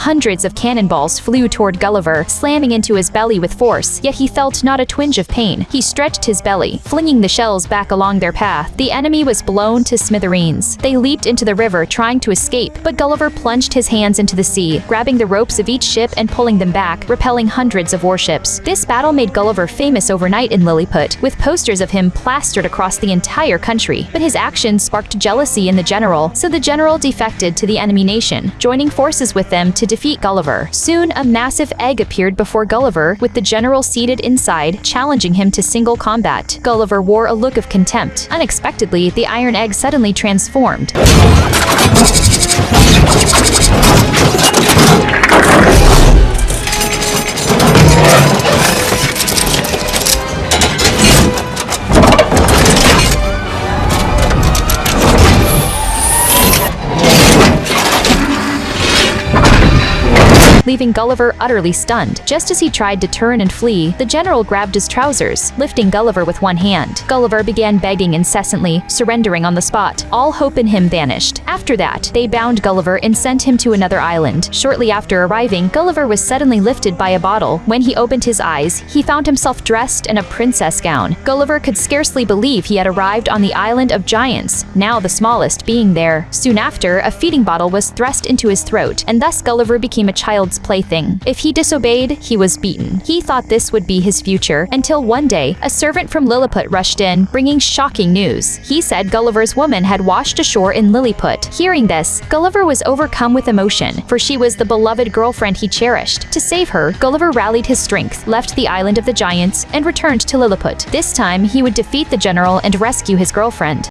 Hundreds of cannonballs flew toward Gulliver, slamming into his belly with force, yet he felt not a twinge of pain. He stretched his belly, flinging the shells back along their path. The enemy was blown to smithereens. They leaped into the river, trying to escape, but Gulliver plunged his hands into the sea, grabbing the ropes of each ship and pulling them back, repelling hundreds of warships. This battle made Gulliver famous overnight in Lilliput, with posters of him plastered across the entire country. But his actions sparked jealousy in the general, so the general defected to the enemy nation, joining forces with them to defeat Gulliver. Soon, a massive egg appeared before Gulliver, with the general seated inside, challenging him to single combat. Gulliver wore a look of contempt. Unexpectedly, the iron egg suddenly transformed. Leaving Gulliver utterly stunned. Just as he tried to turn and flee, the general grabbed his trousers, lifting Gulliver with one hand. Gulliver began begging incessantly, surrendering on the spot. All hope in him vanished. After that, they bound Gulliver and sent him to another island. Shortly after arriving, Gulliver was suddenly lifted by a bottle. When he opened his eyes, he found himself dressed in a princess gown. Gulliver could scarcely believe he had arrived on the island of giants, now the smallest being there. Soon after, a feeding bottle was thrust into his throat, and thus Gulliver became a child's plaything. If he disobeyed, he was beaten. He thought this would be his future, until one day, a servant from Lilliput rushed in, bringing shocking news. He said Gulliver's woman had washed ashore in Lilliput. Hearing this, Gulliver was overcome with emotion, for she was the beloved girlfriend he cherished. To save her, Gulliver rallied his strength, left the island of the giants, and returned to Lilliput. This time, he would defeat the general and rescue his girlfriend.